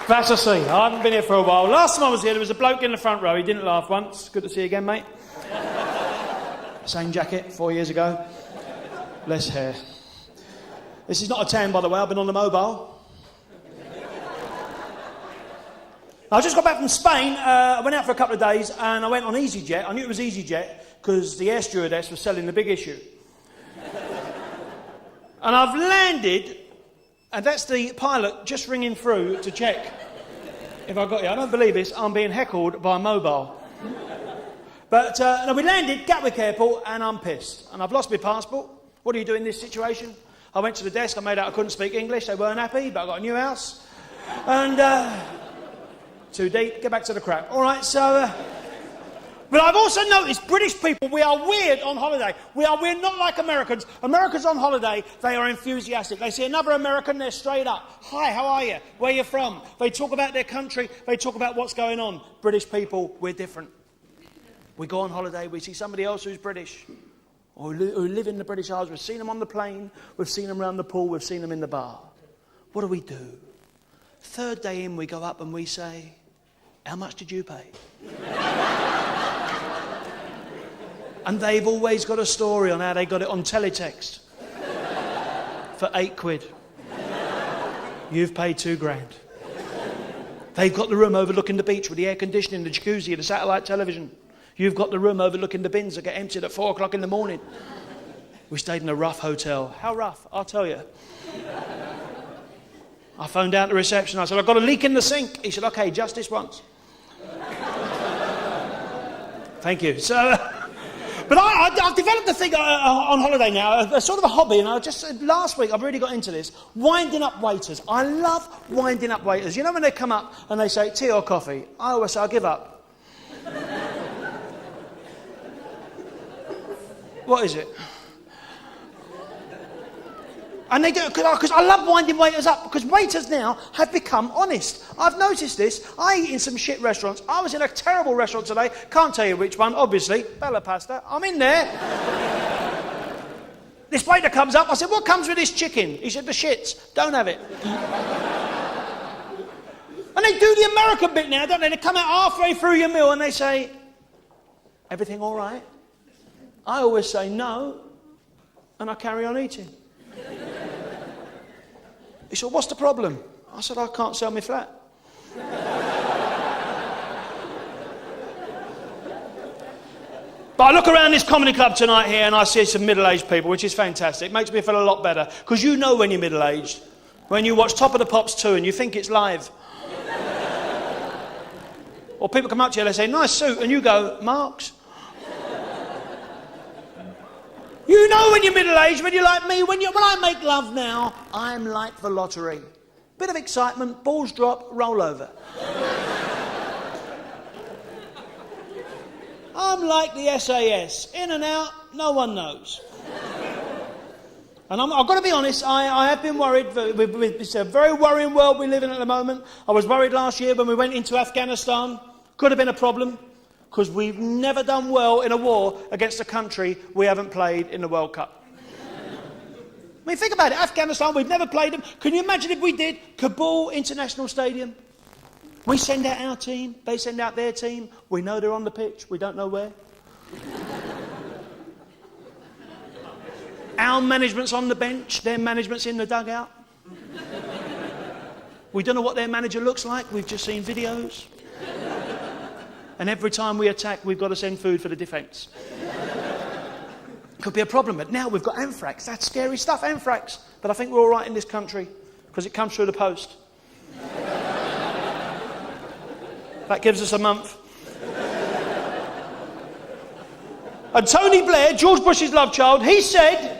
Battersea. I haven't been here for a while. Last time I was here, there was a bloke in the front row. He didn't laugh once. Good to see you again, mate. Same jacket, 4 years ago. Less hair. This is not a tan, by the way. I've been on the mobile. I just got back from Spain. I went out for a couple of days and I went on EasyJet. I knew it was EasyJet because the air stewardess was selling the big issue. And I've landed, and that's the pilot just ringing through to check if I got you. I don't believe this. I'm being heckled by a mobile. But no, we landed Gatwick Airport and I'm pissed. And I've lost my passport. What do you do in this situation? I went to the desk. I made out I couldn't speak English. They weren't happy, but I got a new house. And... too deep, get back to the crap. All right, so... but I've also noticed British people, we are weird on holiday. We're not like Americans. Americans on holiday, they are enthusiastic. They see another American, they're straight up. Hi, how are you? Where are you from? They talk about their country. They talk about what's going on. British people, we're different. We go on holiday, we see somebody else who's British, or who live in the British Isles. We've seen them on the plane, we've seen them around the pool, we've seen them in the bar. What do? Third day in, we go up and we say... how much did you pay? And they've always got a story on how they got it on teletext. For £8. You've paid £2,000. They've got the room overlooking the beach with the air conditioning, the jacuzzi, the satellite television. You've got the room overlooking the bins that get emptied at 4 o'clock in the morning. We stayed in a rough hotel. How rough? I'll tell you. I phoned out the reception. I said, I've got a leak in the sink. He said, OK, just this once. Thank you. So, but I've developed a thing on holiday now, a sort of a hobby, and last week I've really got into this, winding up waiters. I love winding up waiters. You know when they come up and they say, tea or coffee? I always say, I'll give up. What is it? And they do it because I love winding waiters up, because waiters now have become honest. I've noticed this. I eat in some shit restaurants. I was in a terrible restaurant today. Can't tell you which one, obviously. Bella Pasta. I'm in there. This waiter comes up. I said, what comes with this chicken? He said, the shits. Don't have it. And they do the American bit now, don't they? They come out halfway through your meal and they say, everything all right? I always say no, and I carry on eating. He said, what's the problem? I said, I can't sell my flat. But I look around this comedy club tonight here and I see some middle-aged people, which is fantastic. It makes me feel a lot better. Because you know when you're middle-aged. When you watch Top of the Pops 2 and you think it's live. Or people come up to you and they say, nice suit. And you go, Marks? You know when you're middle-aged, when you're like me, when I make love now, I'm like the lottery. Bit of excitement, balls drop, roll over. I'm like the SAS, in and out, no one knows. And I've got to be honest, I have been worried. It's a very worrying world we live in at the moment. I was worried last year when we went into Afghanistan. Could have been a problem. Because we've never done well in a war against a country we haven't played in the World Cup. I mean, think about it. Afghanistan, we've never played them. Can you imagine if we did? Kabul International Stadium. We send out our team. They send out their team. We know they're on the pitch. We don't know where. Our management's on the bench. Their management's in the dugout. We don't know what their manager looks like. We've just seen videos. And every time we attack, we've got to send food for the defence. Could be a problem, but now we've got anthrax. That's scary stuff, anthrax. But I think we're all right in this country, because it comes through the post. That gives us a month. And Tony Blair, George Bush's love child, he said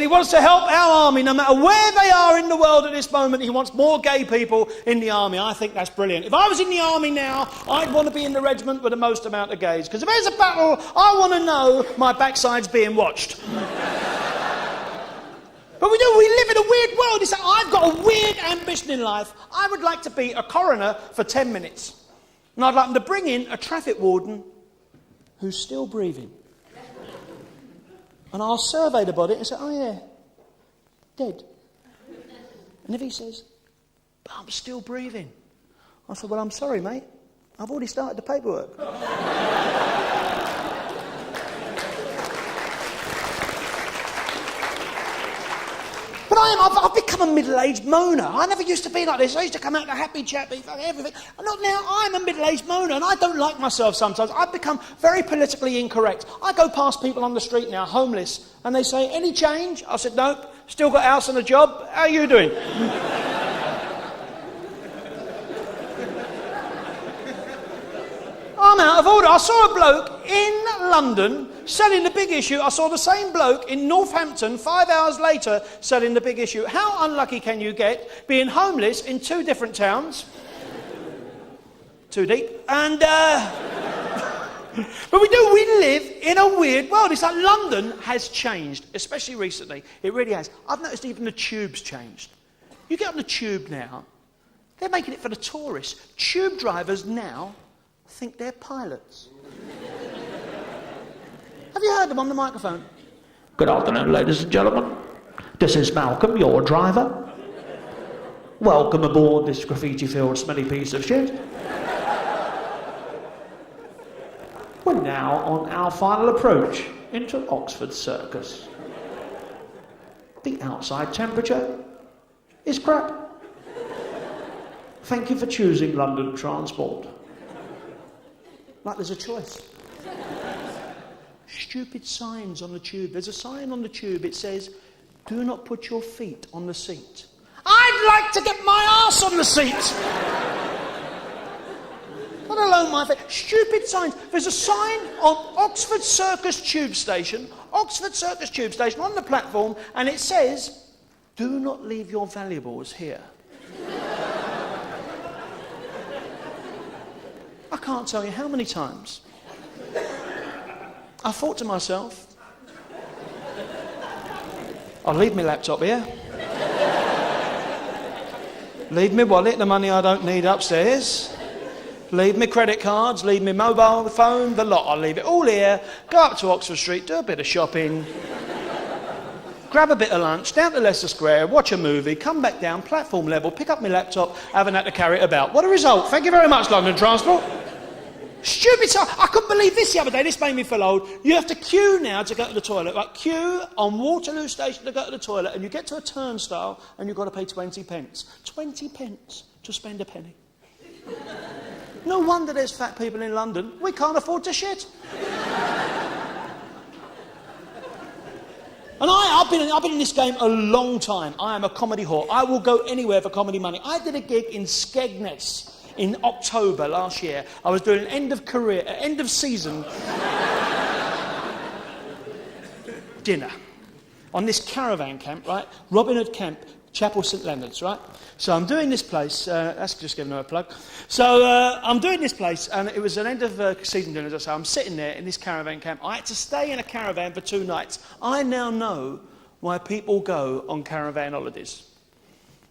he wants to help our army no matter where they are in the world at this moment. He wants more gay people in the army. I think that's brilliant. If I was in the army now, I'd want to be in the regiment with the most amount of gays. Because if there's a battle, I want to know my backside's being watched. But we live in a weird world. It's like, I've got a weird ambition in life. I would like to be a coroner for 10 minutes. And I'd like them to bring in a traffic warden who's still breathing. And I'll survey the body and say, oh yeah, dead. And if he says, but I'm still breathing. I said, well, I'm sorry, mate. I've already started the paperwork. But I've become a middle-aged moaner. I never used to be like this. I used to come out a happy chappy, everything. And look, now I'm a middle-aged moaner, and I don't like myself sometimes. I've become very politically incorrect. I go past people on the street now, homeless, and they say, any change? I said, no, still got a house and a job. How are you doing? I'm out of order. I saw a bloke in London selling the Big Issue. I saw the same bloke in Northampton 5 hours later selling the Big Issue. How unlucky can you get being homeless in 2 different towns? Too deep. And, but we live in a weird world. It's like London has changed, especially recently. It really has. I've noticed even the tube's changed. You get on the tube now, they're making it for the tourists. Tube drivers now think they're pilots. Have you heard them on the microphone? Good afternoon, ladies and gentlemen. This is Malcolm, your driver. Welcome aboard this graffiti-filled smelly piece of shit. We're now on our final approach into Oxford Circus. The outside temperature is crap. Thank you for choosing London Transport. Like there's a choice. Stupid signs on the tube. There's a sign on the tube, it says, do not put your feet on the seat. I'd like to get my arse on the seat! Let alone my feet. Stupid signs. There's a sign on Oxford Circus tube station on the platform, and it says, do not leave your valuables here. I can't tell you how many times I thought to myself, I'll leave my laptop here, leave my wallet, the money I don't need upstairs, leave my credit cards, leave my mobile phone, the lot, I'll leave it all here, go up to Oxford Street, do a bit of shopping, grab a bit of lunch, down to Leicester Square, watch a movie, come back down, platform level, pick up my laptop, haven't had to carry it about. What a result. Thank you very much, London Transport. Stupid stuff. I couldn't believe this the other day. This made me feel old. You have to queue now to go to the toilet. Like, queue on Waterloo Station to go to the toilet, and you get to a turnstile, and you've got to pay 20 pence. 20 pence to spend a penny. No wonder there's fat people in London. We can't afford to shit. And I've been in this game a long time. I am a comedy whore. I will go anywhere for comedy money. I did a gig in Skegness in October last year. I was doing an end of season dinner on this caravan camp, right? Robin Hood Camp, Chapel St Leonard's, right? So I'm doing this place. That's just giving them a plug. So I'm doing this place, and it was an end of season dinner. As I say, I'm sitting there in this caravan camp. I had to stay in a caravan for 2 nights. I now know why people go on caravan holidays.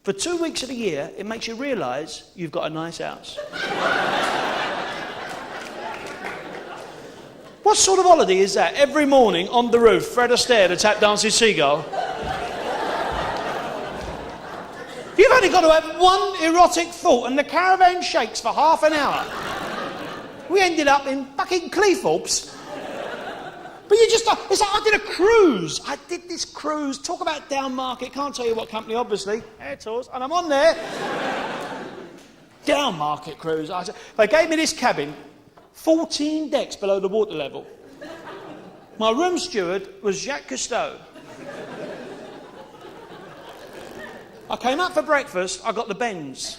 For 2 weeks of the year, it makes you realise you've got a nice house. What sort of holiday is that? Every morning on the roof, Fred Astaire, the tap dancing seagull. You've only got to have one erotic thought and the caravan shakes for half an hour. We ended up in fucking Cleethorpes. But you just, it's like I did a cruise. I did this cruise. Talk about down market. Can't tell you what company, obviously. Air Tours. And I'm on there. Down market cruise. They gave me this cabin, 14 decks below the water level. My room steward was Jacques Cousteau. I came up for breakfast. I got the Benz.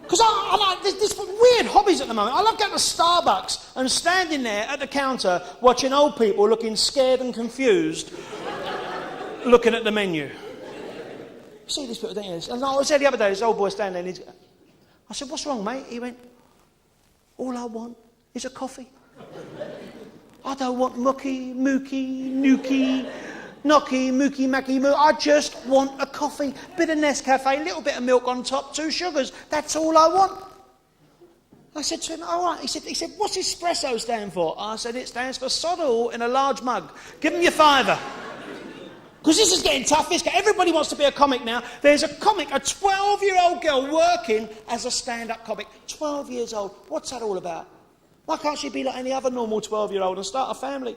Because I'm like, there's this weird hobbies at the moment. I love going to Starbucks and standing there at the counter watching old people looking scared and confused, looking at the menu. You see these people, don't you? And I was there the other day, this old boy standing there, I said, what's wrong, mate? He went, all I want is a coffee. I don't want mucky, mookie, nuki, knocky, mookie, macky, moo. I just want a coffee, bit of Nescafe, little bit of milk on top, 2 sugars. That's all I want. I said to him, all right. He said, what's espresso stand for? I said, it stands for sod all in a large mug. Give him your £5. Because this is getting tough. Everybody wants to be a comic now. There's a comic, a 12-year-old girl working as a stand-up comic. 12 years old. What's that all about? Why can't she be like any other normal 12-year-old and start a family?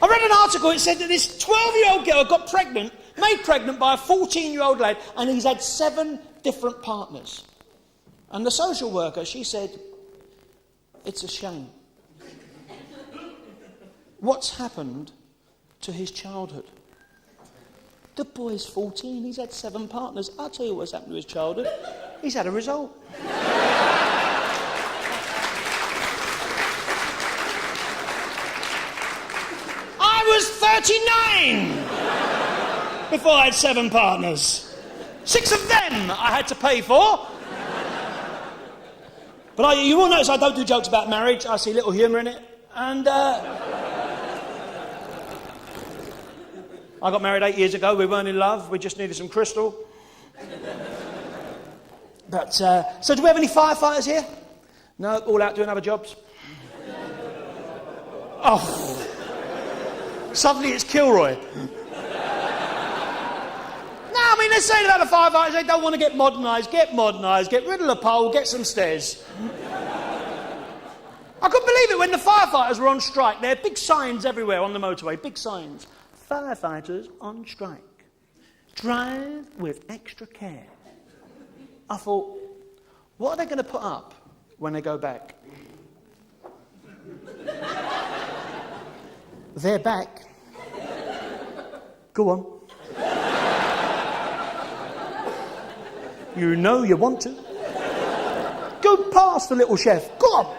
I read an article, it said that this 12-year-old girl got made pregnant by a 14-year-old lad, and he's had 7 different partners. And the social worker, she said, it's a shame. What's happened to his childhood? The boy's 14, he's had 7 partners. I'll tell you what's happened to his childhood. He's had a result. I was 39 before I had 7 partners. 6 of them I had to pay for. But you will notice I don't do jokes about marriage. I see little humour in it. And I got married 8 years ago. We weren't in love. We just needed some crystal. But, so do we have any firefighters here? No, all out doing other jobs. Oh. Suddenly it's Kilroy. No, I mean, they're saying about the firefighters, they don't want to get modernised. Get modernised. Get rid of the pole. Get some stairs. I couldn't believe it when the firefighters were on strike. There are big signs everywhere on the motorway. Big signs. Firefighters on strike. Drive with extra care. I thought, what are they going to put up when they go back? They're back. Go on. You know you want to. Go past the little chef. Go on.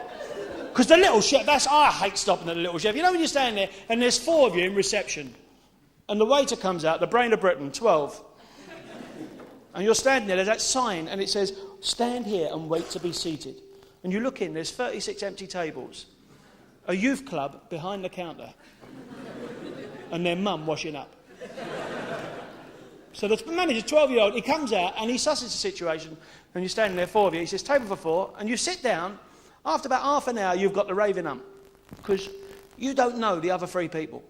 Because the little chef, I hate stopping at the little chef. You know when you're standing there and there's 4 of you in reception and the waiter comes out, the brain of Britain, 12. And you're standing there, there's that sign and it says, stand here and wait to be seated. And you look in, there's 36 empty tables. A youth club behind the counter. And their mum washing up. So the manager, 12-year-old, he comes out and he susses the situation and you're standing there, 4 of you. He says, table for 4, and you sit down. After about half an hour, you've got the raving hump because you don't know the other 3 people.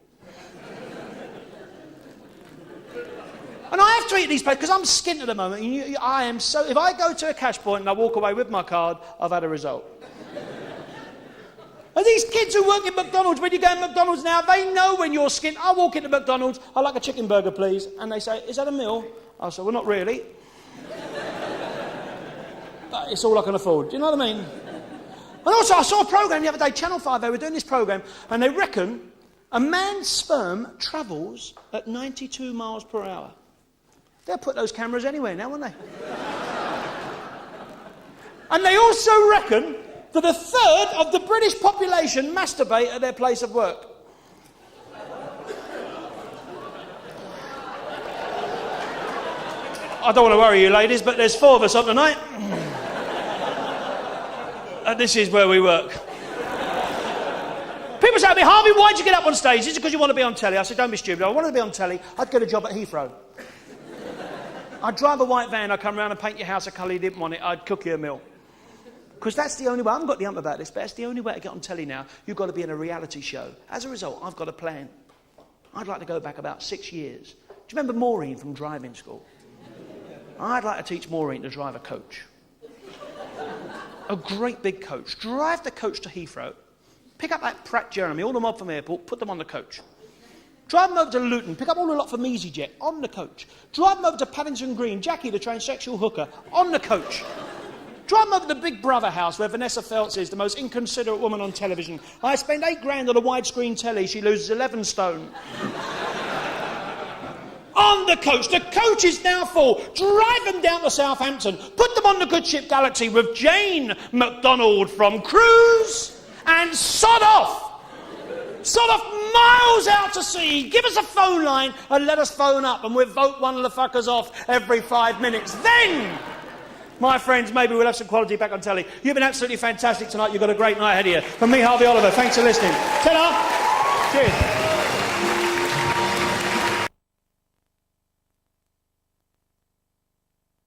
And I have to eat these plates because I'm skint at the moment. I am so. If I go to a cash point and I walk away with my card, I've had a result. And these kids who work in McDonald's, when you go in McDonald's now, they know when you're skint. I walk into McDonald's, I'd like a chicken burger, please. And they say, is that a meal? I say, well, not really. But it's all I can afford. Do you know what I mean? And also, I saw a programme the other day, Channel 5, they were doing this programme, and they reckon a man's sperm travels at 92 miles per hour. They'll put those cameras anywhere now, won't they? And they also reckon that 1/3 of the British population masturbate at their place of work. I don't want to worry you, ladies, but there's 4 of us up tonight. And this is where we work. People say to me, Harvey, why'd you get up on stage? Is it because you want to be on telly? I said, don't be stupid. I wanted to be on telly. I'd get a job at Heathrow. I'd drive a white van. I'd come around and paint your house a colour you didn't want it. I'd cook you a meal. Because that's the only way. I haven't got the ump about this, but that's the only way to get on telly now. You've got to be in a reality show. As a result, I've got a plan. I'd like to go back about 6 years. Do you remember Maureen from driving school? I'd like to teach Maureen to drive a coach. A great big coach. Drive the coach to Heathrow. Pick up that Pratt Jeremy, all the mob from airport, put them on the coach. Drive them over to Luton, pick up all the lot from EasyJet, on the coach. Drive them over to Paddington Green, Jackie the transsexual hooker, on the coach. Drive them over to the Big Brother house where Vanessa Feltz is, the most inconsiderate woman on television. I spend £8 on a widescreen telly, she loses 11 stone. On the coach. The coach is now full. Drive them down to Southampton. Put them on the good ship Galaxy with Jane McDonald from Cruise and sod off. Sod off miles out to sea. Give us a phone line and let us phone up and we'll vote one of the fuckers off every 5 minutes. Then, my friends, maybe we'll have some quality back on telly. You've been absolutely fantastic tonight. You've got a great night ahead of you. From me, Harvey Oliver, thanks for listening. Ta-da. Cheers.